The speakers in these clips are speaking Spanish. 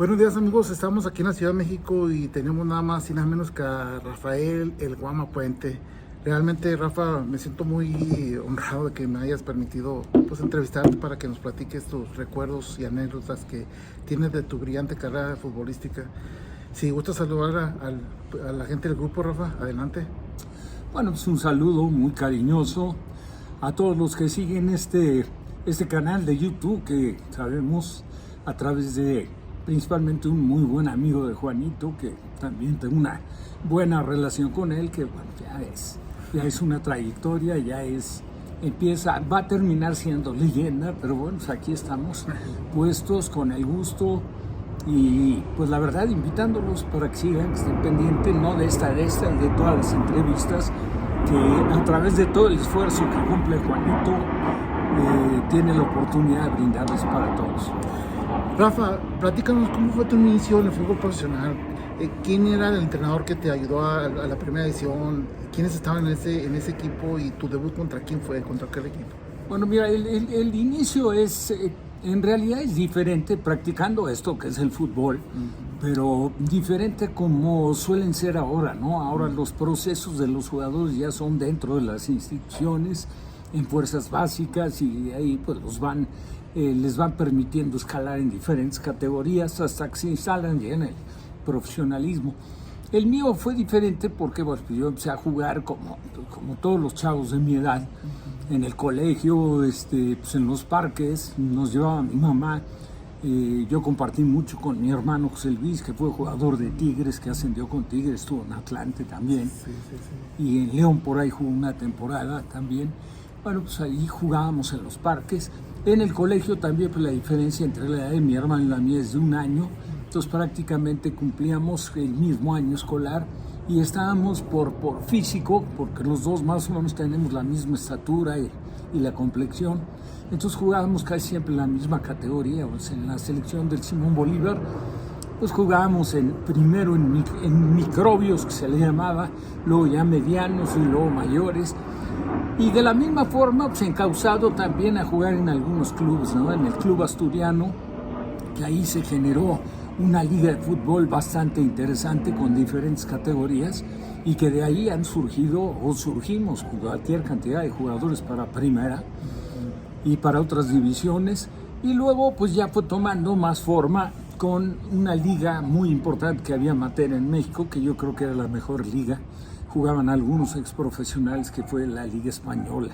Buenos días amigos, estamos aquí en la Ciudad de México y tenemos nada más y nada menos que a Rafael El Guama Puente. Realmente, Rafa, me siento muy honrado de que me hayas permitido pues entrevistarte para que nos platiques tus recuerdos y anécdotas que tienes de tu brillante carrera futbolística. Si gustas saludar a la gente del grupo, Rafa, adelante. Bueno, pues un saludo muy cariñoso a todos los que siguen este canal de YouTube, que sabemos a través de principalmente un muy buen amigo de Juanito, que también tengo una buena relación con él, que bueno, ya es una trayectoria, va a terminar siendo leyenda, pero bueno, pues aquí estamos puestos con el gusto y pues la verdad invitándolos para que sigan, que estén pendientes, no de esta y de todas las entrevistas, que a través de todo el esfuerzo que cumple Juanito, tiene la oportunidad de brindarles para todos. Rafa, platícanos cómo fue tu inicio en el fútbol profesional. ¿Quién era el entrenador que te ayudó a la primera edición? ¿Quiénes estaban en ese equipo? ¿Y tu debut contra quién fue? ¿Contra qué equipo? Bueno, mira, el inicio en realidad es diferente practicando esto que es el fútbol, pero diferente como suelen ser ahora, ¿no? Ahora los procesos de los jugadores ya son dentro de las instituciones, en fuerzas básicas, y ahí pues les van permitiendo escalar en diferentes categorías hasta que se instalan ya en el profesionalismo. El mío fue diferente porque bueno, yo empecé a jugar como todos los chavos de mi edad, en el colegio, pues en los parques, nos llevaba mi mamá. Yo compartí mucho con mi hermano José Luis, que fue jugador de Tigres, que ascendió con Tigres, estuvo en Atlante también, y en León por ahí jugó una temporada también. Bueno, pues ahí jugábamos en los parques. En el colegio también, pues la diferencia entre la edad de mi hermano y la mía es de un año, entonces prácticamente cumplíamos el mismo año escolar y estábamos por físico, porque los dos más o menos tenemos la misma estatura y la complexión, entonces jugábamos casi siempre en la misma categoría, pues en la selección del Simón Bolívar, pues jugábamos primero en microbios, que se le llamaba, luego ya medianos y luego mayores. Y de la misma forma, pues encauzado también a jugar en algunos clubes, ¿no? En el Club Asturiano, que ahí se generó una liga de fútbol bastante interesante con diferentes categorías y que de ahí han surgido o surgimos cualquier cantidad de jugadores para primera y para otras divisiones. Y luego pues ya fue tomando más forma con una liga muy importante que había amateur en México, que yo creo que era la mejor liga. Jugaban algunos exprofesionales, que fue la Liga Española.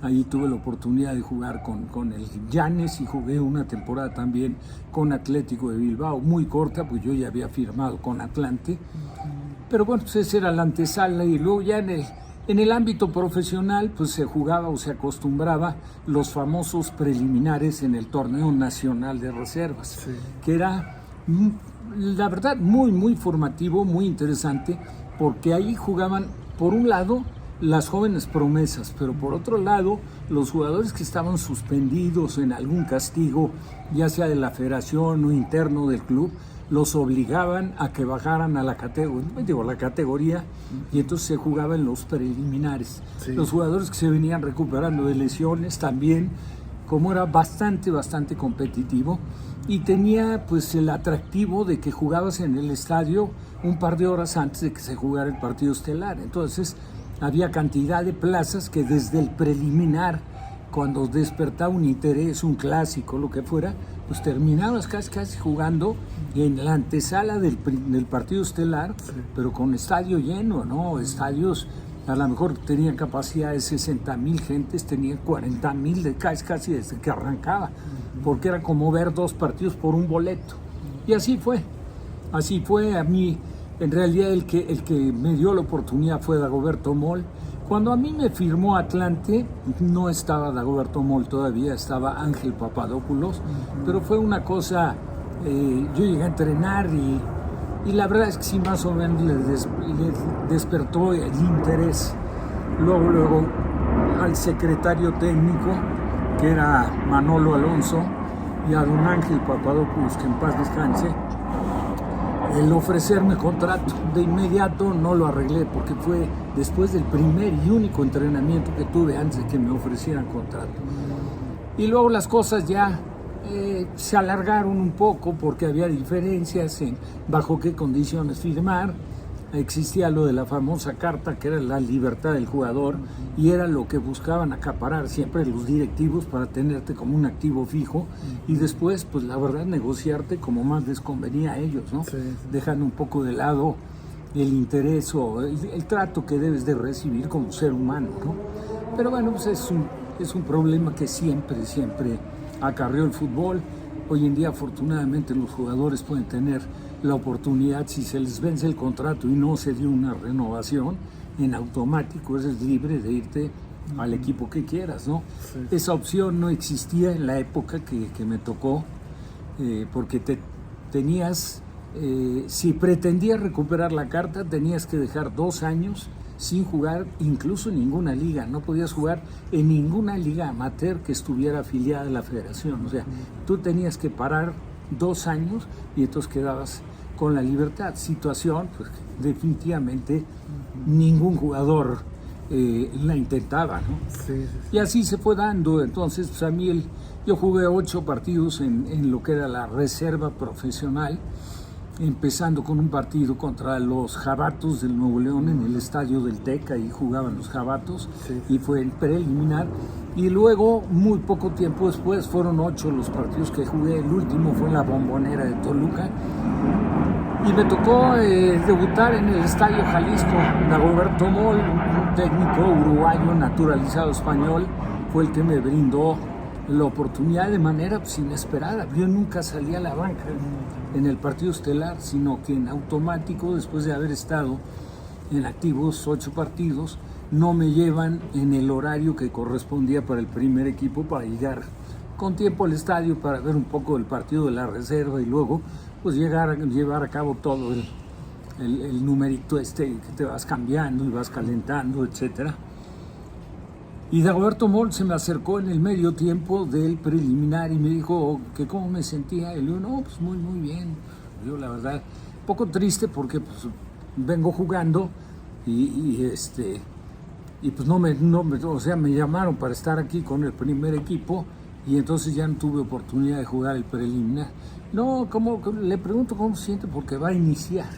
Ahí tuve la oportunidad de jugar con el Llanes y jugué una temporada también con Atlético de Bilbao, muy corta, pues yo ya había firmado con Atlante. Pero bueno, pues esa era la antesala, y luego ya en el ámbito profesional pues se jugaba o se acostumbraba los famosos preliminares en el Torneo Nacional de Reservas, que era la verdad muy formativo, muy interesante, porque ahí jugaban, por un lado, las jóvenes promesas, pero por otro lado, los jugadores que estaban suspendidos en algún castigo, ya sea de la federación o interno del club, los obligaban a que bajaran a la categoría, y entonces se jugaba en los preliminares. Sí. Los jugadores que se venían recuperando de lesiones también, como era bastante competitivo, y tenía pues el atractivo de que jugabas en el estadio un par de horas antes de que se jugara el partido estelar. Entonces había cantidad de plazas que desde el preliminar, cuando despertaba un interés, un clásico, lo que fuera, pues terminabas casi jugando en la antesala del partido estelar, pero con estadio lleno, ¿no? Estadios a lo mejor tenían capacidad de 60,000 gentes, tenían 40,000 casi desde que arrancaba, porque era como ver dos partidos por un boleto. Y así fue a mí. En realidad el que me dio la oportunidad fue Dagoberto Moll. Cuando a mí me firmó Atlante, no estaba Dagoberto Moll todavía, estaba Ángel Papadopoulos, pero fue una cosa, yo llegué a entrenar y la verdad es que sí, más o menos le despertó el interés. Luego al secretario técnico, que era Manolo Alonso, y a don Ángel Papadopoulos, que en paz descanse, el ofrecerme contrato. De inmediato no lo arreglé, porque fue después del primer y único entrenamiento que tuve antes de que me ofrecieran contrato. Y luego las cosas ya se alargaron un poco porque había diferencias en bajo qué condiciones firmar. Existía lo de la famosa carta, que era la libertad del jugador, y era lo que buscaban acaparar siempre los directivos para tenerte como un activo fijo, y después, pues la verdad, negociarte como más les convenía a ellos, ¿no? Sí, sí. Dejando un poco de lado el interés o el trato que debes de recibir como ser humano, ¿no? Pero bueno, pues es un problema que siempre acarreó el fútbol. Hoy en día, afortunadamente, los jugadores pueden tener la oportunidad, si se les vence el contrato y no se dio una renovación, en automático eres libre de irte al equipo que quieras, ¿no? Sí. Esa opción no existía en la época que me tocó, porque tenías, si pretendías recuperar la carta, tenías que dejar 2 años sin jugar incluso en ninguna liga. No podías jugar en ninguna liga amateur que estuviera afiliada a la federación. O sea, tú tenías que parar 2 años y entonces quedabas con la libertad. Situación, pues definitivamente ningún jugador la intentaba, ¿no? Sí, sí, sí. Y así se fue dando. Entonces, pues a mí yo jugué 8 partidos en lo que era la reserva profesional, empezando con un partido contra los Jabatos del Nuevo León en el estadio del Teca, y jugaban los Jabatos, sí. Y fue el preliminar. Y luego, muy poco tiempo después, fueron 8 los partidos que jugué. El último fue en la Bombonera de Toluca. Y me tocó debutar en el Estadio Jalisco. Dagoberto Moll, un técnico uruguayo naturalizado español, fue el que me brindó la oportunidad de manera pues, inesperada. Yo nunca salí a la banca en el partido estelar, sino que en automático, después de haber estado en activos 8 partidos, no me llevan en el horario que correspondía para el primer equipo para llegar con tiempo al estadio para ver un poco el partido de la reserva y luego pues llevar a cabo todo el numerito que te vas cambiando y vas calentando, etcétera. Y Dagoberto Moll se me acercó en el medio tiempo del preliminar y me dijo que cómo me sentía. Y le digo, no, pues muy, muy bien. Yo, la verdad, un poco triste porque pues, vengo jugando y pues o sea, me llamaron para estar aquí con el primer equipo y entonces ya no tuve oportunidad de jugar el preliminar. No, le pregunto cómo se siente porque va a iniciar.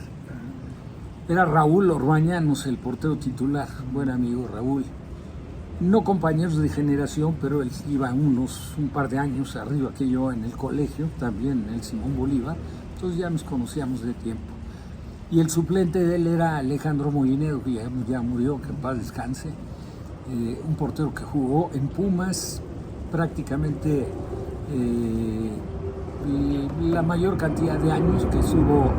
Era Raúl Orbañanos, el portero titular, buen amigo Raúl. No compañeros de generación, pero él iba un par de años arriba que yo en el colegio, también en el Simón Bolívar, entonces ya nos conocíamos de tiempo. Y el suplente de él era Alejandro Molinero, que ya murió, que en paz descanse, un portero que jugó en Pumas prácticamente la mayor cantidad de años que estuvo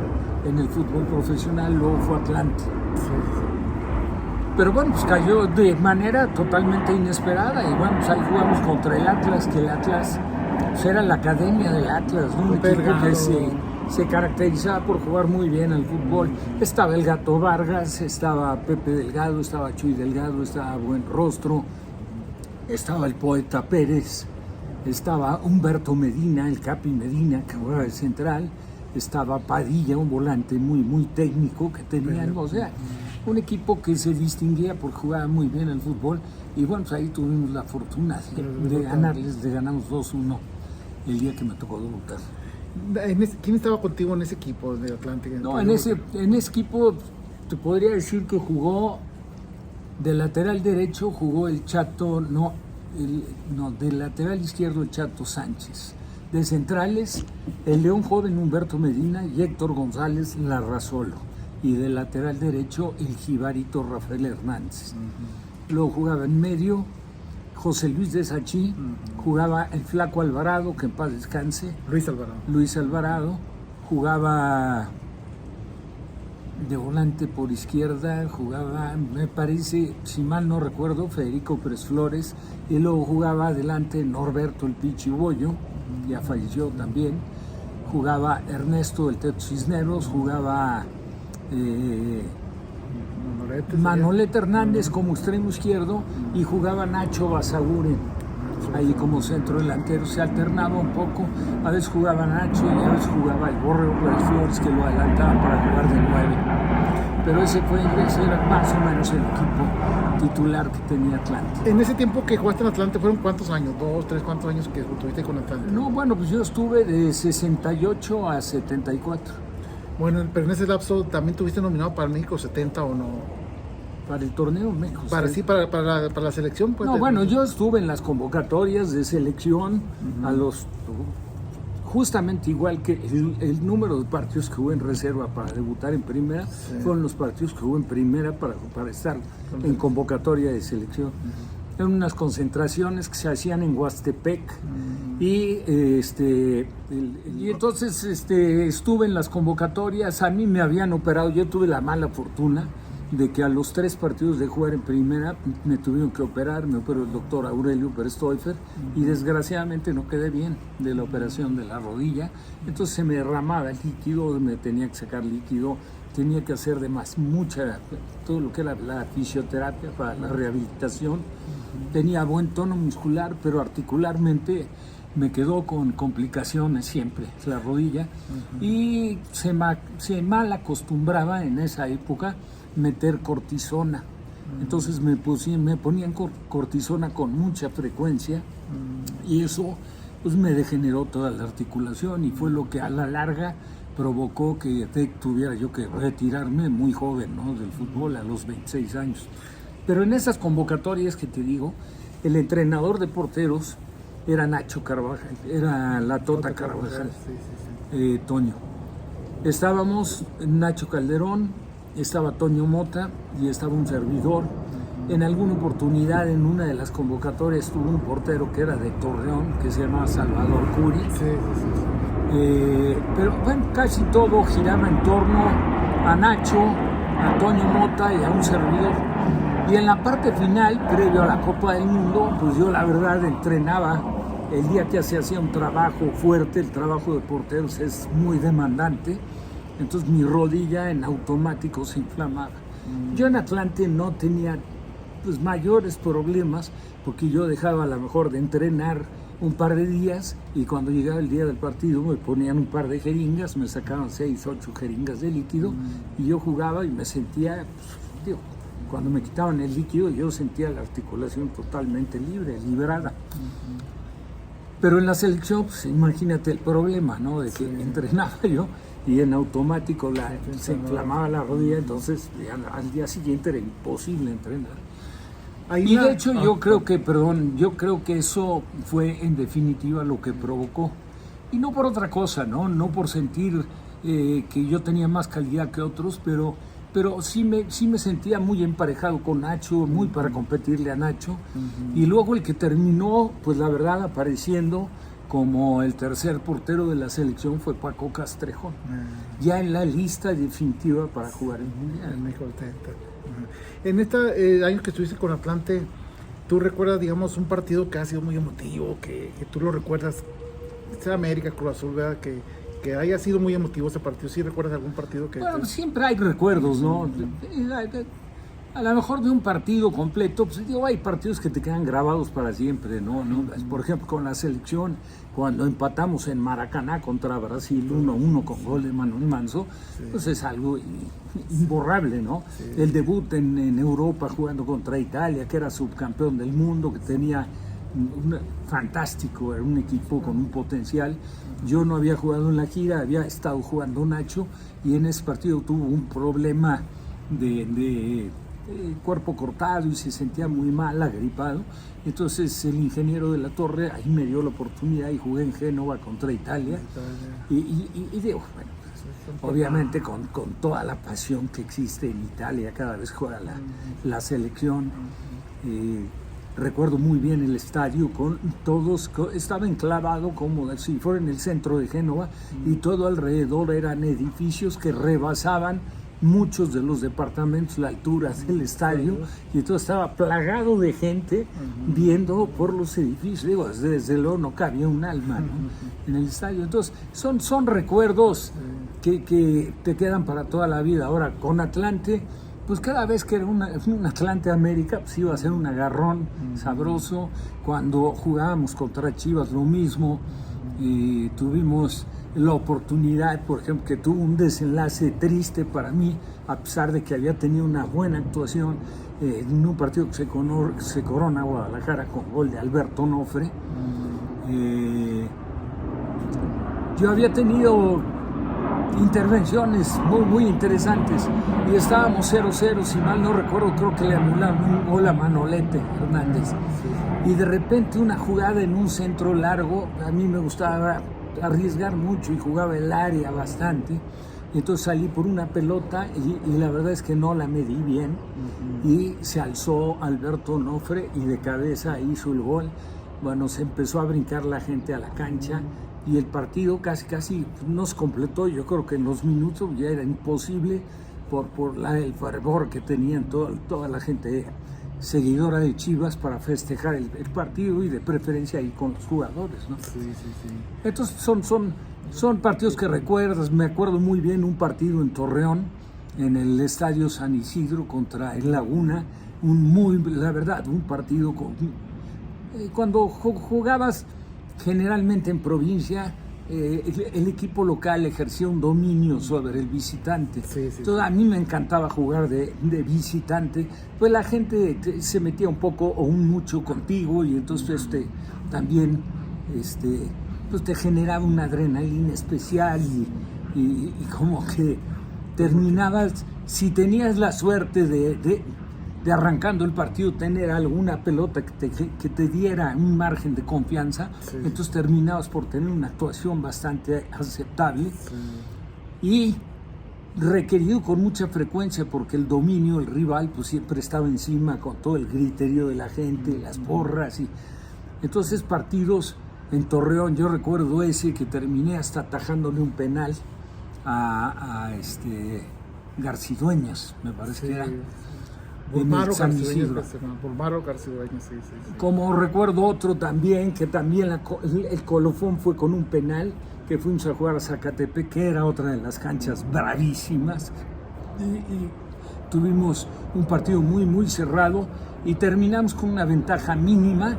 en el fútbol profesional, luego fue a Atlante. Pero bueno, pues cayó de manera totalmente inesperada y bueno, pues ahí jugamos contra el Atlas, que el Atlas pues era la academia del Atlas, ¿no? Un equipo que se caracterizaba por jugar muy bien al fútbol. Estaba el Gato Vargas, estaba Pepe Delgado, estaba Chuy Delgado, estaba Buenrostro, estaba el Poeta Pérez, estaba Humberto Medina, el Capi Medina, que jugaba de central, estaba Padilla, un volante muy, muy técnico que tenían, o sea, un equipo que se distinguía por jugar muy bien al fútbol y bueno, pues ahí tuvimos la fortuna de ganarles, ganamos 2-1 el día que me tocó debutar. ¿Quién estaba contigo en ese equipo de Atlántico? No, en ese equipo te podría decir que jugó de lateral derecho, jugó el Chato, del lateral izquierdo el Chato Sánchez. De centrales, el León joven Humberto Medina y Héctor González Larrazolo. Y del lateral derecho, el Jibarito Rafael Hernández. Luego jugaba en medio José Luis de Sachí, jugaba el Flaco Alvarado, que en paz descanse. Luis Alvarado. Jugaba de volante por izquierda, jugaba, me parece, si mal no recuerdo, Federico Pérez Flores. Y luego jugaba adelante Norberto el Pichi Bollo, ya falleció también. Jugaba Ernesto el Teto Cisneros, jugaba Manolete Hernández como extremo izquierdo y jugaba Nacho Basaguren ahí como centro delantero. Se alternaba un poco, a veces jugaba Nacho y a veces jugaba el Borrego Pérez Flores, que lo adelantaba para jugar de 9. pero ese era más o menos el equipo titular que tenía Atlante. En ese tiempo que jugaste en Atlante, ¿fueron cuántos años? ¿2, 3, cuántos años que tuviste con Atlante? No, bueno, pues yo estuve de 68 a 74. Bueno, pero en ese lapso también tuviste nominado para el México 70 o no. Para el torneo México. Sí, para la selección. Pues, no, bueno, yo estuve en las convocatorias de selección a los... Justamente igual que el número de partidos que hubo en reserva para debutar en primera, fueron los partidos que hubo en primera para estar en convocatoria de selección. Eran unas concentraciones que se hacían en Huastepec y entonces estuve en las convocatorias. A mí me habían operado, yo tuve la mala fortuna de que a los 3 partidos de jugar en primera me tuvieron que operar. Me operó el doctor Aurelio Pérez Toifer y desgraciadamente no quedé bien de la operación de la rodilla, entonces se me derramaba el líquido, me tenía que sacar líquido, tenía que hacer todo lo que era la fisioterapia para la rehabilitación. Tenía buen tono muscular, pero articularmente me quedó con complicaciones siempre la rodilla y se mal acostumbraba en esa época meter cortisona. Entonces me ponían cortisona con mucha frecuencia y eso pues me degeneró toda la articulación y fue lo que a la larga provocó que tuviera yo que retirarme muy joven, ¿no?, del fútbol a los 26 años. Pero en esas convocatorias que te digo, el entrenador de porteros era Nacho Carvajal, era la Tota Carvajal, Toño. Estábamos Nacho Calderón, estaba Toño Mota y estaba un servidor. En alguna oportunidad, en una de las convocatorias, estuvo un portero que era de Torreón, que se llamaba Salvador Curi. Pero bueno, casi todo giraba en torno a Nacho, a Toño Mota y a un servidor. Y en la parte final, previo a la Copa del Mundo, pues yo la verdad entrenaba el día que se hacía un trabajo fuerte. El trabajo de porteros es muy demandante. Entonces mi rodilla en automático se inflamaba. Yo en Atlante no tenía pues mayores problemas porque yo dejaba a lo mejor de entrenar un par de días y cuando llegaba el día del partido me ponían un par de jeringas, me sacaban 6, 8 jeringas de líquido y yo jugaba y me sentía, pues, cuando me quitaban el líquido yo sentía la articulación totalmente libre, liberada. Pero en la selección, pues imagínate el problema, ¿no? De que entrenaba yo y en automático se inflamaba la rodilla, entonces al día siguiente era imposible entrenar. Y de hecho yo creo que eso fue en definitiva lo que provocó. Y no por otra cosa, no por sentir que yo tenía más calidad que otros, pero sí me sentía muy emparejado con Nacho, muy para competirle a Nacho. Y luego el que terminó, pues la verdad, apareciendo como el tercer portero de la selección fue Paco Castrejón, ya en la lista definitiva para jugar el Mundial. En estos años que estuviste con Atlante, ¿tú recuerdas, digamos, un partido que ha sido muy emotivo, que tú lo recuerdas, sea América, Cruz Azul, ¿verdad? Que haya sido muy emotivo ese partido? ¿Sí recuerdas algún partido que...? Bueno, siempre hay recuerdos, ¿no? A lo mejor de un partido completo, pues digo, hay partidos que te quedan grabados para siempre, ¿no? Por ejemplo, con la selección, cuando empatamos en Maracaná contra Brasil 1-1 con gol de Manuel Manso, pues es algo imborrable, ¿no? El debut en Europa jugando contra Italia, que era subcampeón del mundo, que tenía fantástico, era un equipo con un potencial. Yo no había jugado en la gira, había estado jugando Nacho y en ese partido tuvo un problema de cuerpo cortado y se sentía muy mal, agripado. Entonces el ingeniero de la Torre ahí me dio la oportunidad y jugué en Génova contra Italia. Y digo, bueno, obviamente con toda la pasión que existe en Italia cada vez juega la selección. Recuerdo muy bien el estadio con todos, estaba enclavado como si fuera en el centro de Génova y todo alrededor eran edificios que rebasaban muchos de los departamentos, la altura del estadio, y todo estaba plagado de gente viendo por los edificios. Digo, desde luego no cabía un alma, ¿no?, en el estadio. Entonces son recuerdos que te quedan para toda la vida. Ahora con Atlante, pues cada vez que era un Atlante América, pues iba a ser un agarrón sabroso. Cuando jugábamos contra Chivas lo mismo, y tuvimos la oportunidad, por ejemplo, que tuvo un desenlace triste para mí, a pesar de que había tenido una buena actuación en un partido que se corona Guadalajara con gol de Alberto Onofre. Yo había tenido intervenciones muy interesantes y estábamos 0-0, si mal no recuerdo, creo que le anularon un gol a Manolete Hernández. Y de repente una jugada en un centro largo, a mí me gustaba arriesgar mucho y jugaba el área bastante. Entonces salí por una pelota y la verdad es que no la medí bien. Y se alzó Alberto Onofre y de cabeza hizo el gol. Bueno, se empezó a brincar la gente a la cancha y el partido casi no se completó. Yo creo que en los minutos ya era imposible por el fervor que tenían toda la gente seguidora de Chivas para festejar el partido y de preferencia ahí con los jugadores, ¿no? Sí. Entonces son partidos que recuerdas. Me acuerdo muy bien un partido en Torreón, en el Estadio San Isidro contra el Laguna, la verdad, un partido cuando jugabas generalmente en provincia, el equipo local ejercía un dominio sobre el visitante. Entonces, a mí me encantaba jugar de visitante, pues la gente se metía un poco o un mucho contigo y entonces también pues te generaba una adrenalina especial y como que terminabas, si tenías la suerte de arrancando el partido tener alguna pelota que te diera un margen de confianza, entonces terminabas por tener una actuación bastante aceptable y requerido con mucha frecuencia porque el dominio, el rival, pues siempre estaba encima con todo el griterío de la gente, las porras y entonces partidos en Torreón, yo recuerdo ese que terminé hasta atajándole un penal a Garcidueñas, me parece que era. Bulmaro Garcidueñas, sí. Como recuerdo otro también, que también el colofón fue con un penal, que fuimos a jugar a Zacatepec, que era otra de las canchas bravísimas, y tuvimos un partido muy cerrado, y terminamos con una ventaja mínima,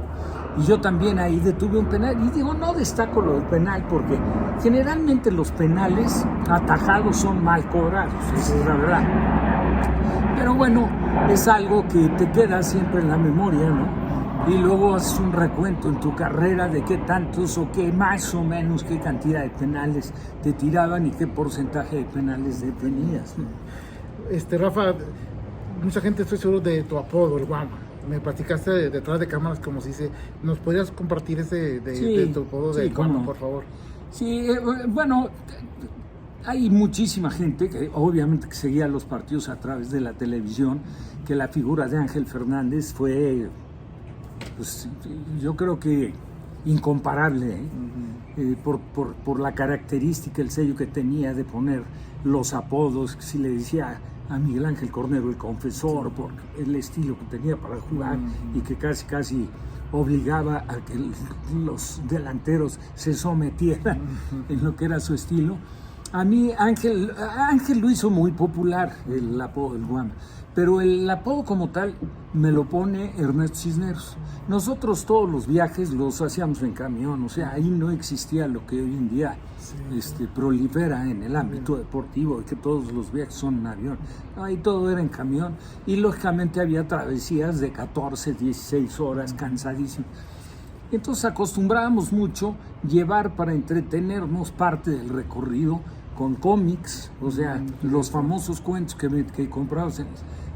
y yo también ahí detuve un penal, y digo, no destaco lo del penal, porque generalmente los penales atajados son mal cobrados, esa es la verdad. Pero bueno, es algo que te queda siempre en la memoria, ¿no? Y luego haces un recuento en tu carrera de qué tantos o qué más o menos qué cantidad de penales te tiraban y qué porcentaje de penales tenías, ¿no? Rafa, mucha gente estoy seguro de tu apodo, el Guama. Me platicaste detrás de cámaras, como se dice. ¿Nos podrías compartir de tu apodo de Guama, por favor? Sí, bueno, hay muchísima gente que obviamente que seguía los partidos a través de la televisión, que la figura de Ángel Fernández fue, pues, yo creo que incomparable, por la característica, el sello que tenía de poner los apodos, si le decía a Miguel Ángel Cornero el confesor, por el estilo que tenía para jugar y que casi obligaba a que los delanteros se sometieran en lo que era su estilo. A mí Ángel lo hizo muy popular, el apodo del Guama, pero el apodo como tal me lo pone Ernesto Cisneros. Nosotros todos los viajes los hacíamos en camión, o sea, ahí no existía lo que hoy en día prolifera en el ámbito deportivo, de que todos los viajes son en avión. No, ahí todo era en camión y lógicamente había travesías de 14, 16 horas, cansadísimas. Entonces acostumbrábamos mucho llevar para entretenernos parte del recorrido con cómics, o sea, los famosos cuentos que comprabas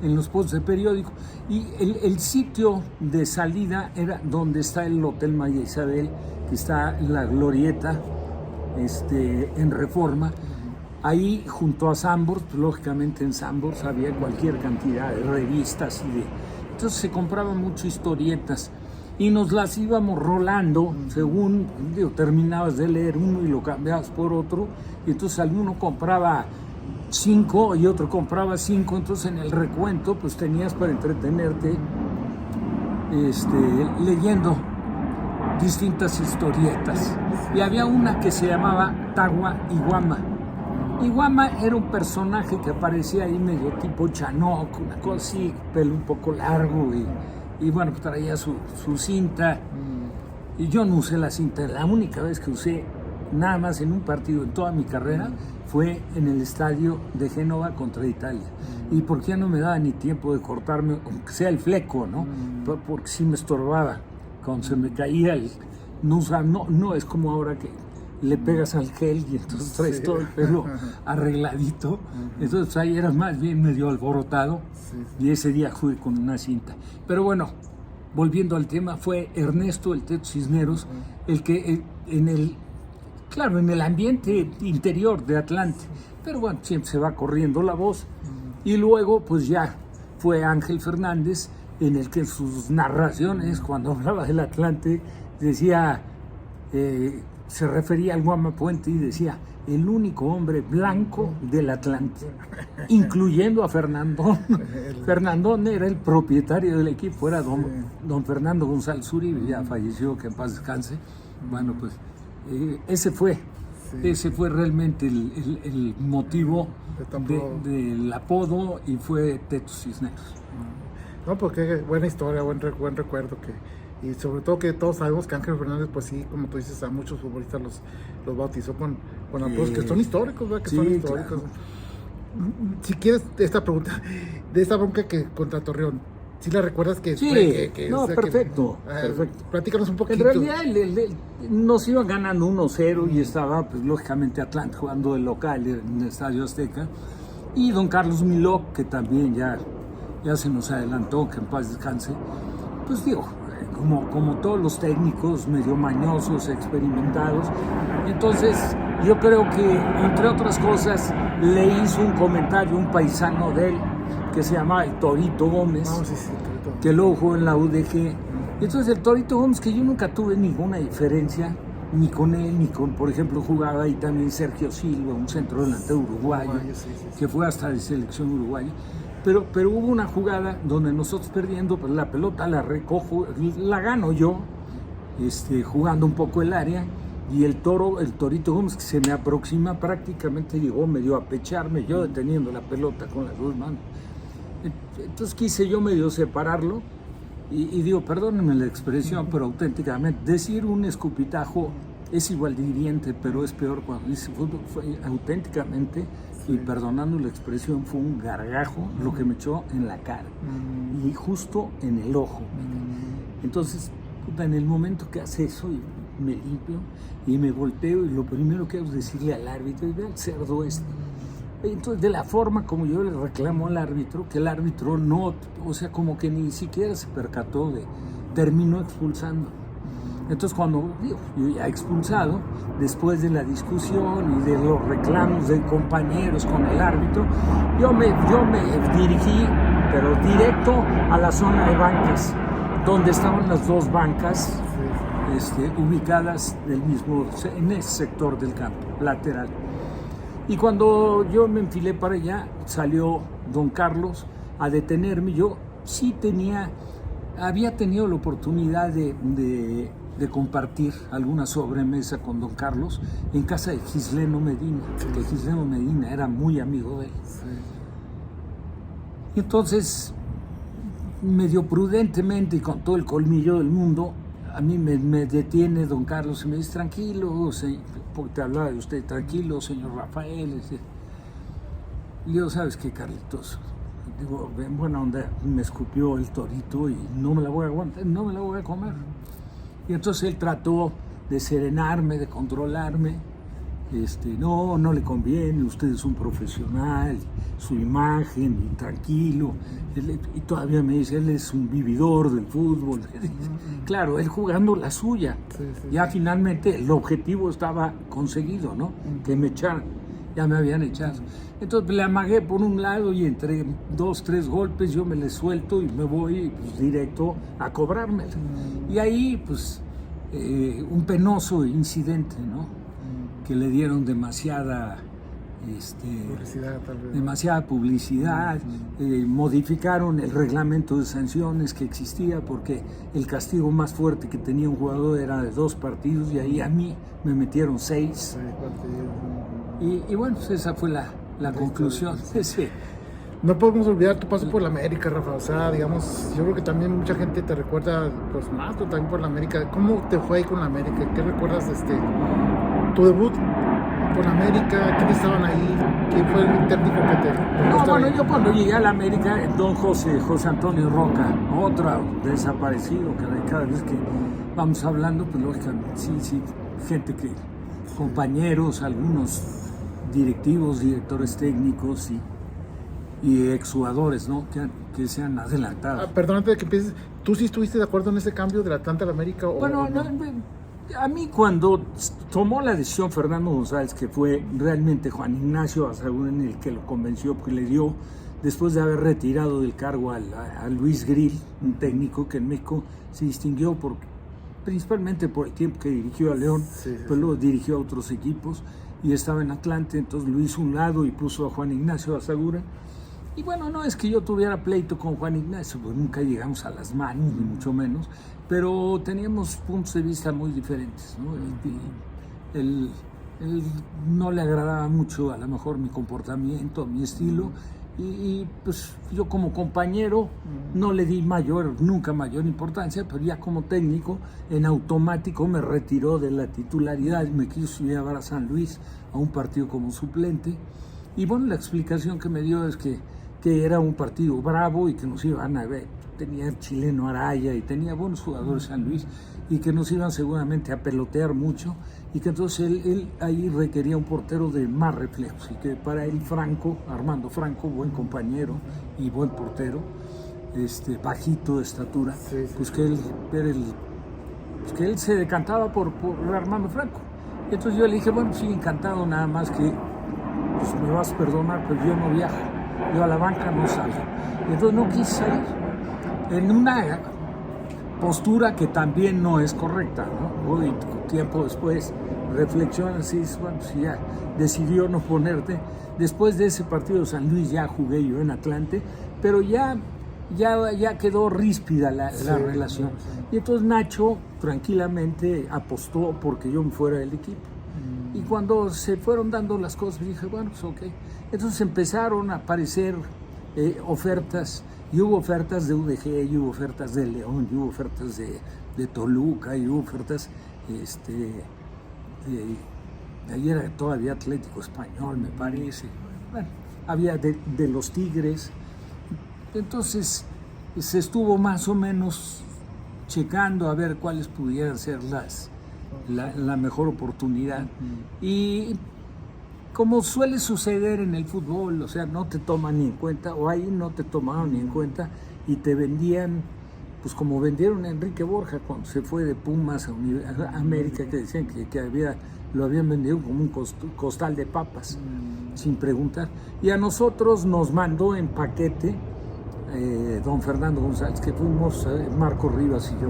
en los puestos de periódico. Y el sitio de salida era donde está el Hotel María Isabel, que está en la Glorieta, en Reforma. Ahí junto a Sambors, pues, lógicamente en Sambors había cualquier cantidad de revistas entonces se compraban mucho historietas. Y nos las íbamos rolando según terminabas de leer uno y lo cambiabas por otro. Y entonces alguno compraba 5 y otro compraba 5. Entonces en el recuento pues tenías para entretenerte leyendo distintas historietas. Y había una que se llamaba Tagua y Guama. Y Guama era un personaje que aparecía ahí medio tipo Chanoc, una cosa así, pelo un poco largo y bueno, pues traía su cinta. Y yo no usé la cinta, la única vez que usé nada más en un partido en toda mi carrera, fue en el estadio de Génova contra Italia. Y porque ya no me daba ni tiempo de cortarme, aunque sea el fleco, ¿no? Porque sí me estorbaba. Cuando se me caía no es como ahora que le pegas al gel y entonces traes todo el pelo arregladito. Entonces ahí eras más bien medio alborotado. Y ese día jugué con una cinta. Pero bueno, volviendo al tema, fue Ernesto el Teto Cisneros el que en el ambiente interior de Atlante, pero bueno, siempre se va corriendo la voz. Y luego pues ya fue Ángel Fernández, en el que en sus narraciones, cuando hablaba del Atlante, decía, se refería al Guama Puente y decía, el único hombre blanco del Atlante, incluyendo a Fernandón. Fernandón era el propietario del equipo, era don Fernando González Uribe, ya falleció, que en paz descanse. Bueno, pues ese fue realmente el motivo del apodo, y fue Teto Cisneros. No, porque buena historia, buen recuerdo y sobre todo que todos sabemos que Ángel Fernández, pues sí, como tú dices, a muchos futbolistas los bautizó con apodos que son históricos, ¿verdad? Que son históricos. Claro. Si quieres esta pregunta, de esta bronca que contra Torreón, ¿sí la recuerdas que sí, perfecto. Platícanos un poquito. En realidad nos iban ganando 1-0 y estaba, pues lógicamente, Atlante jugando de local en el Estadio Azteca, y don Carlos Miló, que también ya se nos adelantó, que en paz descanse, pues digo, como todos los técnicos medio mañosos, experimentados. Entonces yo creo que, entre otras cosas, le hizo un comentario un paisano de él que se llamaba el Torito Gómez, que luego jugó en la UDG. Entonces el Torito Gómez, que yo nunca tuve ninguna diferencia ni con él, ni con, por ejemplo, jugaba ahí también Sergio Silva, un centro delantero uruguayo, que fue hasta de selección uruguaya. Pero hubo una jugada donde nosotros perdiendo, pues la pelota la recojo, la gano yo, jugando un poco el área, y el Torito Gómez, que se me aproxima, prácticamente llegó medio a pecharme, yo deteniendo la pelota con las dos manos. Entonces quise yo medio separarlo, y digo, perdónenme la expresión, pero auténticamente, decir un escupitajo es igual de hiriente, pero es peor cuando dice fútbol. Fue auténticamente, y perdonando la expresión, fue un gargajo lo que me echó en la cara y justo en el ojo. Entonces, en el momento que hace eso, me limpio y me volteo, y lo primero que hago es decirle al árbitro, y ve al cerdo este. Entonces, de la forma como yo le reclamo al árbitro, que el árbitro no, o sea, como que ni siquiera se percató terminó expulsando. Entonces, cuando yo ya expulsado, después de la discusión y de los reclamos de compañeros con el árbitro, yo me dirigí, pero directo a la zona de bancas, donde estaban las dos bancas ubicadas en ese sector del campo, lateral. Y cuando yo me enfilé para allá, salió don Carlos a detenerme. Yo sí había tenido la oportunidad de compartir alguna sobremesa con don Carlos en casa de Gisleno Medina, que Gisleno Medina era muy amigo de él. Y entonces, medio prudentemente y con todo el colmillo del mundo, a mí me detiene don Carlos y me dice, tranquilo, porque te hablaba de usted, tranquilo, señor Rafael. Y yo, ¿sabes qué, Carlitos? Digo, en buena onda, me escupió el torito y no me la voy a aguantar, no me la voy a comer. Y entonces él trató de serenarme, de controlarme. No le conviene, usted es un profesional, su imagen, y tranquilo. Y todavía me dice, él es un vividor del fútbol. Claro, él jugando la suya. Ya finalmente el objetivo estaba conseguido, ¿no? Que me echaran, ya me habían echado. Entonces le amagué por un lado, y entre 2, 3 golpes yo me le suelto y me voy, pues, directo a cobrármela. Y ahí, pues, un penoso incidente, ¿no? Que le dieron demasiada publicidad, tal vez. Demasiada publicidad, modificaron el reglamento de sanciones que existía, porque el castigo más fuerte que tenía un jugador era de 2 partidos, y ahí a mí me metieron 6. Y bueno, pues esa fue la conclusión. Sí. No podemos olvidar tu paso por la América, Rafa. O sea, digamos, yo creo que también mucha gente te recuerda, pues más tú también por la América. ¿Cómo te fue ahí con la América? ¿Qué recuerdas tu debut con América, ¿quiénes estaban ahí? ¿Quién fue el técnico que te No, gustó? bueno, yo cuando llegué a la América, don José Antonio Roca, otro desaparecido, cada vez que vamos hablando, pues lógicamente, sí, gente que, compañeros, algunos directivos, directores técnicos y exjugadores, ¿no? Que se han adelantado. Perdón, antes de que empieces, ¿tú sí estuviste de acuerdo en ese cambio del Atlanta a la América? Bueno, no? A mí cuando tomó la decisión Fernando González, que fue realmente Juan Ignacio Azagún el que lo convenció, porque le dio, después de haber retirado del cargo a Luis Grill, un técnico que en México se distinguió principalmente por el tiempo que dirigió a León, pero luego dirigió a otros equipos y estaba en Atlante, entonces lo hizo a un lado y puso a Juan Ignacio Azagún. Y bueno, no es que yo tuviera pleito con Juan Ignacio, pues nunca llegamos a las manos, ni mucho menos, pero teníamos puntos de vista muy diferentes, ¿no? Él no le agradaba mucho a lo mejor mi comportamiento, mi estilo, y pues yo como compañero no le di nunca mayor importancia, pero ya como técnico en automático me retiró de la titularidad, me quiso llevar a San Luis a un partido como suplente, y bueno, la explicación que me dio es que era un partido bravo y que nos iban a ver, tenía el chileno Araya y tenía buenos jugadores San Luis y que nos iban seguramente a pelotear mucho y que entonces él ahí requería un portero de más reflejos y que para él Armando Franco, buen compañero y buen portero, bajito de estatura, pues que él se decantaba por Armando Franco. Entonces yo le dije, bueno, sí, encantado, nada más que pues me vas a perdonar, pero yo no viajo. Yo a la banca no salgo. Entonces no quise salir. En una postura que también no es correcta, ¿no? Hoy, tiempo después, reflexionas y dices, bueno, si ya decidió no ponerte. Después de ese partido de San Luis ya jugué yo en Atlante, pero ya quedó ríspida la relación. Y entonces Nacho tranquilamente apostó porque yo me fuera del equipo. Y cuando se fueron dando las cosas, dije, bueno, pues ok. Entonces empezaron a aparecer ofertas, y hubo ofertas de UDG, y hubo ofertas de León, y hubo ofertas de Toluca, y hubo ofertas, ahí era todavía Atlético Español, me parece. Bueno, había de los Tigres. Entonces se estuvo más o menos checando a ver cuáles pudieran ser la mejor oportunidad. Y como suele suceder en el fútbol, o sea, no te toman ni en cuenta, o ahí no te tomaron ni en cuenta y te vendían, pues como vendieron a Enrique Borja cuando se fue de Pumas a América, que decían que lo habían vendido como un costal de papas, sin preguntar. Y a nosotros nos mandó en paquete don Fernando González, que fuimos Marco Rivas y yo.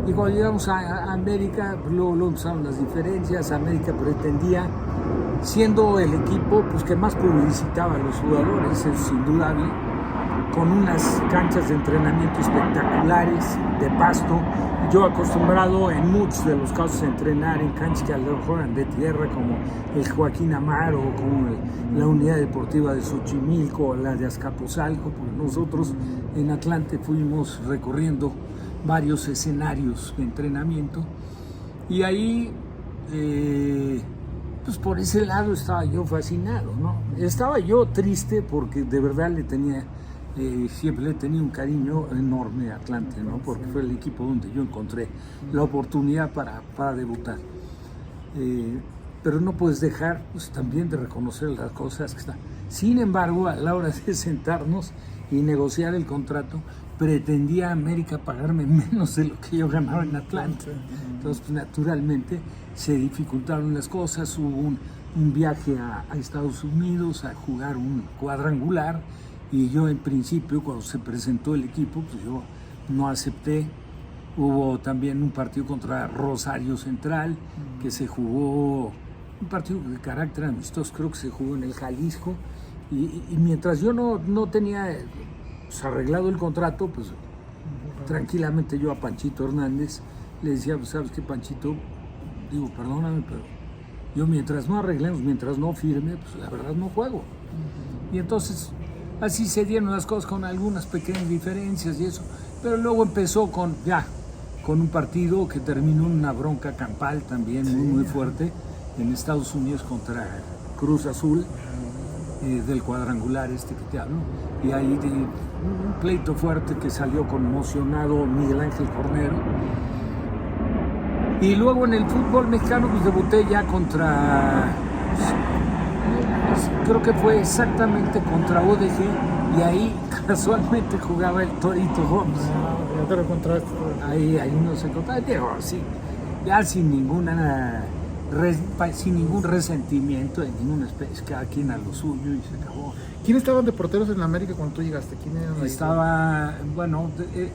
Y cuando llegamos a América, luego empezaron las diferencias. América pretendía, siendo el equipo pues, que más publicitaba a los jugadores, eso sin duda, con unas canchas de entrenamiento espectaculares, de pasto. Yo acostumbrado en muchos de los casos a entrenar en canchas que a lo mejor eran de tierra, como el Joaquín Amaro, como la Unidad Deportiva de Xochimilco, la de Azcapotzalco. Pues nosotros en Atlante fuimos recorriendo varios escenarios de entrenamiento y ahí pues por ese lado estaba yo fascinado, ¿no? Estaba yo triste porque de verdad siempre le tenía un cariño enorme a Atlante, ¿no? Porque fue el equipo donde yo encontré la oportunidad para debutar. Pero no puedes dejar pues, también de reconocer las cosas que están. Sin embargo, a la hora de sentarnos y negociar el contrato, pretendía América pagarme menos de lo que yo ganaba en Atlanta. Entonces, pues, naturalmente, se dificultaron las cosas. Hubo un viaje a Estados Unidos a jugar un cuadrangular y yo, en principio, cuando se presentó el equipo, pues yo no acepté. Hubo también un partido contra Rosario Central, que se jugó, un partido de carácter amistoso, creo que se jugó en el Jalisco, y mientras yo no tenía pues, arreglado el contrato, pues tranquilamente yo a Panchito Hernández le decía, pues sabes qué, Panchito, digo, perdóname, pero yo mientras no arreglemos, mientras no firme, pues la verdad no juego. Y entonces así se dieron las cosas con algunas pequeñas diferencias y eso, pero luego empezó con un partido que terminó en una bronca campal también muy fuerte, en Estados Unidos contra Cruz Azul, del cuadrangular este que te hablo, y ahí de un pleito fuerte que salió conmocionado Miguel Ángel Cornero. Y luego en el fútbol mexicano pues debuté ya contra, creo que fue exactamente contra UDG, y ahí casualmente jugaba el Torito Gómez. Ya te lo encontraste. Ahí nos encontramos, digo, sí, ya sin ningún resentimiento de ninguna especie, cada quien a lo suyo y se acabó. ¿Quién estaban de porteros en América cuando tú llegaste? ¿Quién eran ahí?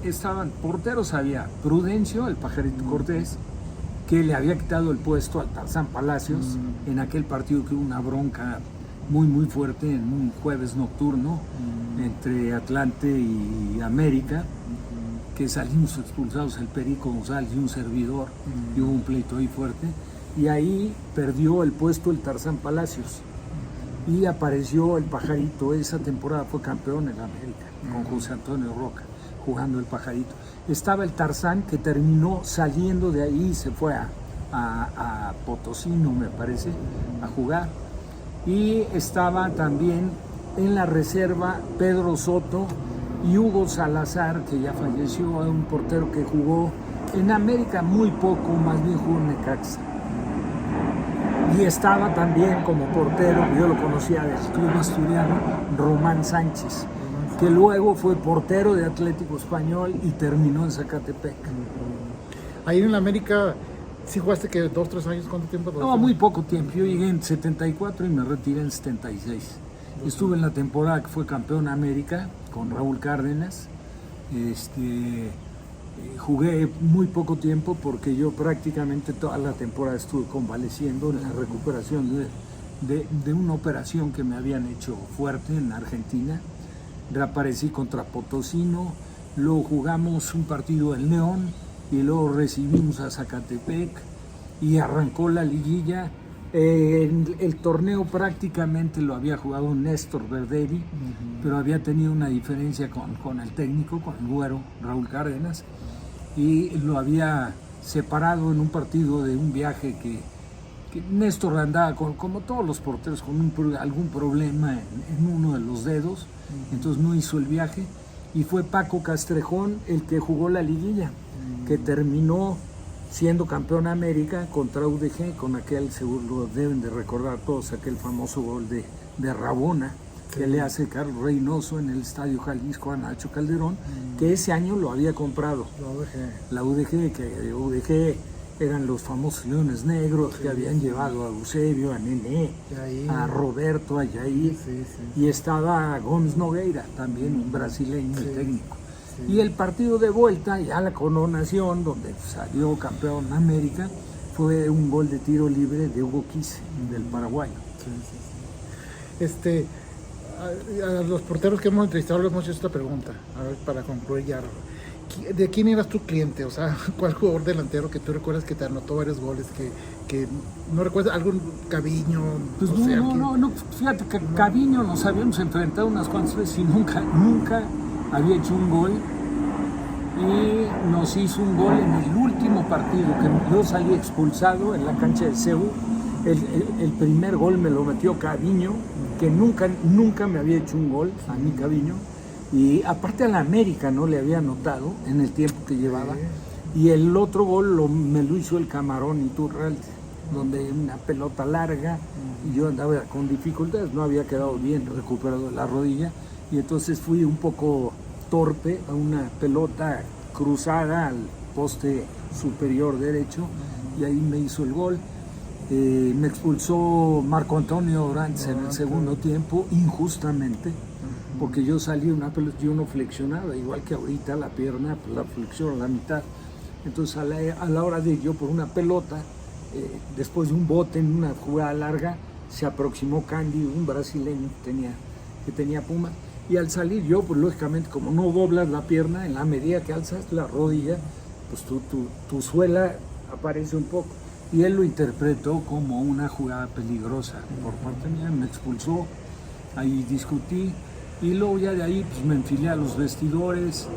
Estaban porteros, había Prudencio, el Pajarito Cortés, que le había quitado el puesto al Tarzán Palacios en aquel partido que hubo una bronca muy muy fuerte en un jueves nocturno entre Atlante y América, que salimos expulsados el Perico González y un servidor, y hubo un pleito ahí fuerte, y ahí perdió el puesto el Tarzán Palacios, y apareció el Pajarito. Esa temporada fue campeón en América, con José Antonio Roca, jugando el Pajarito. Estaba el Tarzán, que terminó saliendo de ahí y se fue a Potosino, me parece, a jugar. Y estaba también en la reserva Pedro Soto y Hugo Salazar, que ya falleció, un portero que jugó en América muy poco, más bien jugó en Necaxa. Y estaba también como portero, yo lo conocía del club asturiano, Román Sánchez, que luego fue portero de Atlético Español y terminó en Zacatepec. Ahí en la América, ¿sí jugaste que 2, 3 años? ¿Cuánto tiempo? No, muy poco tiempo. Yo llegué en 74 y me retiré en 76. Estuve en la temporada que fue campeón América con Raúl Cárdenas. Jugué muy poco tiempo porque yo prácticamente toda la temporada estuve convaleciendo en la recuperación de una operación que me habían hecho fuerte en Argentina. Reaparecí contra Potosino, luego jugamos un partido en León y luego recibimos a Zacatepec y arrancó la liguilla. El torneo prácticamente lo había jugado Néstor Verderi, pero había tenido una diferencia con el técnico, con el güero Raúl Cárdenas, y lo había separado en un partido de un viaje que Néstor andaba, como todos los porteros, con algún problema en uno de los dedos, entonces no hizo el viaje, y fue Paco Castrejón el que jugó la liguilla, que terminó siendo campeón América contra UDG, con aquel, seguro lo deben de recordar todos, aquel famoso gol de Rabona, que le hace Carlos Reynoso en el Estadio Jalisco a Nacho Calderón, que ese año lo había comprado la UDG, que UDG eran los famosos Leones Negros, que habían llevado a Eusebio, a Nené, a Roberto, a Jair, y estaba Gómez Nogueira, también un brasileño, el técnico. Y el partido de vuelta, ya la coronación, donde salió campeón América, fue un gol de tiro libre de Hugo Quise, del paraguayo. A los porteros que hemos entrevistado les hemos hecho esta pregunta, a ver, para concluir ya. ¿De quién eras tu cliente? O sea, ¿cuál jugador delantero que tú recuerdas que te anotó varios goles? Que no recuerdas algún Caviño. Pues no, fíjate que Caviño nos habíamos enfrentado unas cuantas veces y nunca había hecho un gol. Y nos hizo un gol en el último partido, que yo salí expulsado en la cancha de Ceú. El primer gol me lo metió Caviño, que nunca me había hecho un gol a mí Caviño. Y aparte a la América no le había anotado en el tiempo que llevaba. Y el otro gol me lo hizo el Camarón Iturralde, donde una pelota larga y yo andaba con dificultades, no había quedado bien recuperado de la rodilla, y entonces fui un poco torpe a una pelota cruzada al poste superior derecho, y ahí me hizo el gol. Me expulsó Marco Antonio Orantes en el segundo tiempo, injustamente, porque yo salí una pelota, yo no flexionaba, igual que ahorita la pierna, pues la flexiono a la mitad. Entonces a la hora de yo por una pelota, después de un bote en una jugada larga, se aproximó Candy, un brasileño que tenía Puma, y al salir yo, pues lógicamente, como no doblas la pierna, en la medida que alzas la rodilla, pues tu suela aparece un poco. Y él lo interpretó como una jugada peligrosa por parte mía, me expulsó, ahí discutí, y luego ya de ahí pues me enfilé a los vestidores,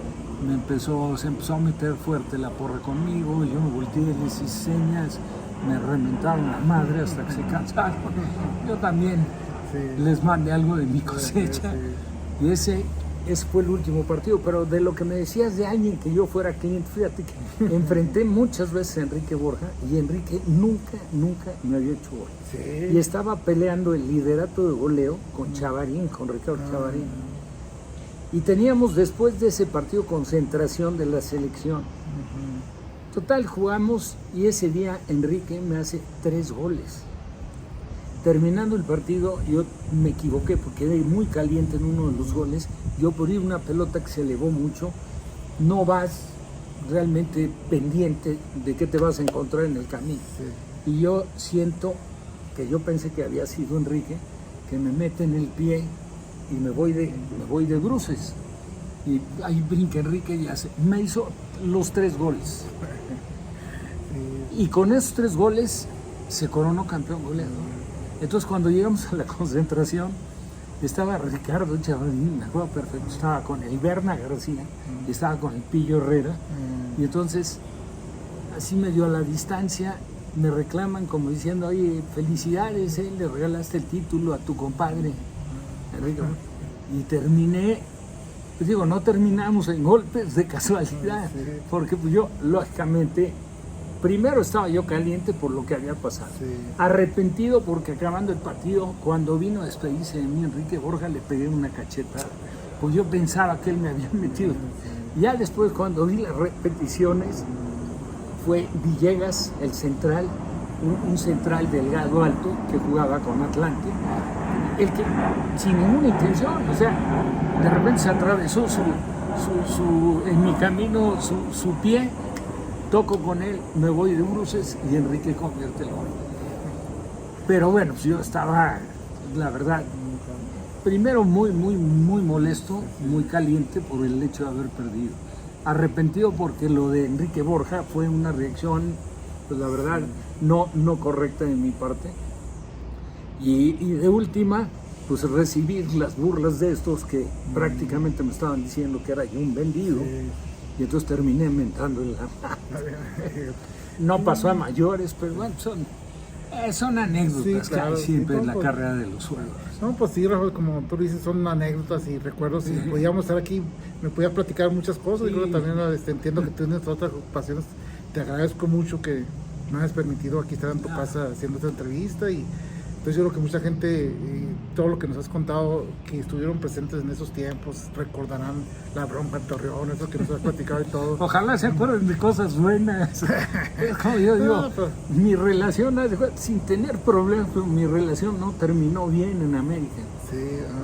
se empezó a meter fuerte la porra conmigo, yo me volteé, les hice señas, me reventaron la madre hasta que se cansaron. Yo también les mandé algo de mi cosecha. Y ese fue el último partido. Pero de lo que me decías de alguien que yo fuera cliente, fíjate que enfrenté muchas veces a Enrique Borja y Enrique nunca me había hecho gol. Y estaba peleando el liderato de goleo con Chavarín, con Ricardo Chavarín. Y teníamos después de ese partido concentración de la selección. Total, jugamos y ese día Enrique me hace 3 goles. Terminando el partido, yo me equivoqué porque quedé muy caliente en uno de los goles. Yo por ir una pelota que se elevó mucho, no vas realmente pendiente de qué te vas a encontrar en el camino. Y yo siento que yo pensé que había sido Enrique, que me mete en el pie y me voy de bruces. Y ahí brinca Enrique y me hizo los 3 goles. Y con esos 3 goles se coronó campeón goleador. Entonces cuando llegamos a la concentración, estaba Ricardo Chavarín, me acuerdo perfecto, estaba con el Berna García, y estaba con el Pillo Herrera, y entonces, así medio a la distancia, me reclaman como diciendo, oye, felicidades, le regalaste el título a tu compadre, Enrique. Y terminé, pues digo, no terminamos en golpes de casualidad, porque pues yo, lógicamente, primero estaba yo caliente por lo que había pasado, arrepentido porque acabando el partido, cuando vino a despedirse de mí Enrique Borja, le pegué una cachetada, pues yo pensaba que él me había metido. Ya después, cuando vi las repeticiones, fue Villegas, el central, un central delgado alto que jugaba con Atlante, el que sin ninguna intención, o sea, de repente se atravesó en mi camino su pie. Toco con él, me voy de bruces y Enrique convierte el gol. Pero bueno, pues yo estaba, la verdad, primero muy molesto, muy caliente por el hecho de haber perdido. Arrepentido porque lo de Enrique Borja fue una reacción, pues la verdad, no correcta de mi parte. Y de última, pues recibir las burlas de estos que prácticamente me estaban diciendo que era yo un vendido. Y entonces terminé mentando en la madre. No pasó a mayores, pero bueno, son anécdotas que hay siempre en la carrera de los jugadores. No, pues sí, Rafael, como tú dices, son anécdotas y recuerdos. Si podíamos estar aquí, me podía platicar muchas cosas. Y creo también entiendo que tienes otras ocupaciones. Te agradezco mucho que me hayas permitido aquí estar en tu casa haciendo esta entrevista. Y entonces yo creo que mucha gente, todo lo que nos has contado, que estuvieron presentes en esos tiempos, recordarán la bronca en Torreón, eso que nos has platicado y todo. Ojalá se acuerden de cosas buenas. Como yo digo, mi relación, sin tener problemas, pero mi relación no terminó bien en América.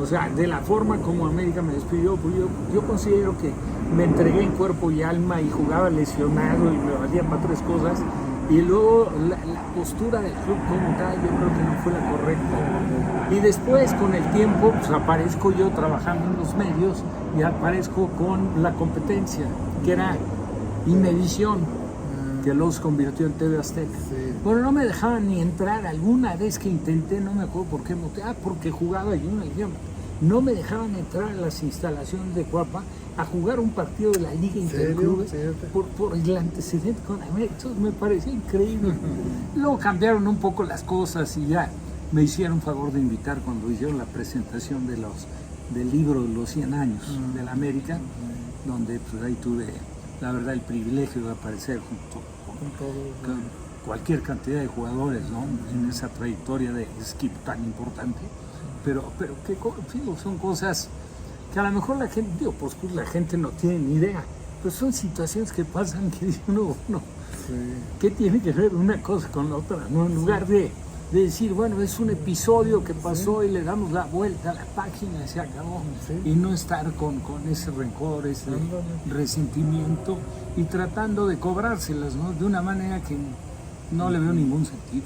O sea, de la forma como América me despidió, pues yo considero que me entregué en cuerpo y alma y jugaba lesionado y me valía para 3 cosas. Y luego la postura del club como tal, yo creo que no fue la correcta. Y después, con el tiempo, pues aparezco yo trabajando en los medios y aparezco con la competencia, que era Imevisión, que luego se convirtió en TV Azteca. Bueno, no me dejaban ni entrar. Alguna vez que intenté, no me acuerdo por qué, porque jugaba yo en el idioma. No me dejaban entrar a las instalaciones de Cuapa a jugar un partido de la Liga Interclubes por el antecedente con América. Entonces me parecía increíble. Luego cambiaron un poco las cosas y ya me hicieron favor de invitar cuando hicieron la presentación del libro de los 100 años de la América, donde pues, ahí tuve, la verdad, el privilegio de aparecer junto con cualquier cantidad de jugadores, ¿no? En esa trayectoria de equipo tan importante. Pero que son cosas que a lo mejor la gente, pues la gente no tiene ni idea, pero son situaciones que pasan que dice uno, ¿qué tiene que ver una cosa con la otra? ¿No? En lugar de decir, bueno, es un episodio que pasó y le damos la vuelta a la página y se acabó, y no estar con ese rencor, ese resentimiento y tratando de cobrárselas, ¿no? De una manera que no le veo ningún sentido.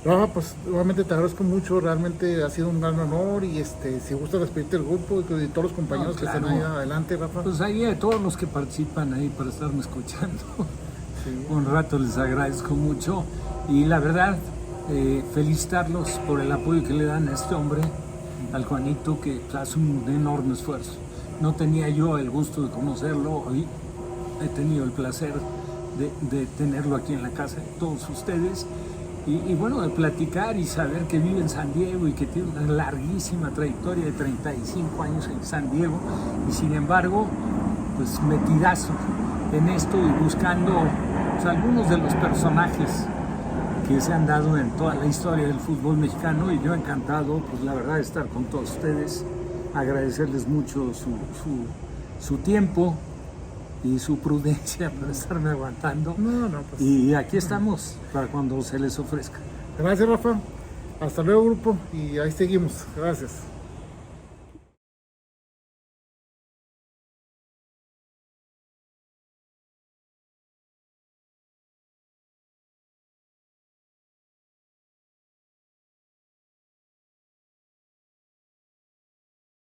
Rafa, pues nuevamente te agradezco mucho, realmente ha sido un gran honor y si gusta despedirte del grupo y todos los compañeros que están ahí adelante, Rafa. Pues ahí a todos los que participan ahí para estarme escuchando, un rato les agradezco mucho y la verdad, felicitarlos por el apoyo que le dan a este hombre, al Juanito, que hace un enorme esfuerzo. No tenía yo el gusto de conocerlo, hoy he tenido el placer de tenerlo aquí en la casa de todos ustedes. Y bueno, de platicar y saber que vive en San Diego y que tiene una larguísima trayectoria de 35 años en San Diego y sin embargo, pues metidazo en esto y buscando pues, algunos de los personajes que se han dado en toda la historia del fútbol mexicano, y yo encantado, pues la verdad, de estar con todos ustedes, agradecerles mucho su tiempo y su prudencia por estarme aguantando. Pues. Y aquí estamos para cuando se les ofrezca. Gracias, Rafa. Hasta luego, grupo. Y ahí seguimos. Gracias.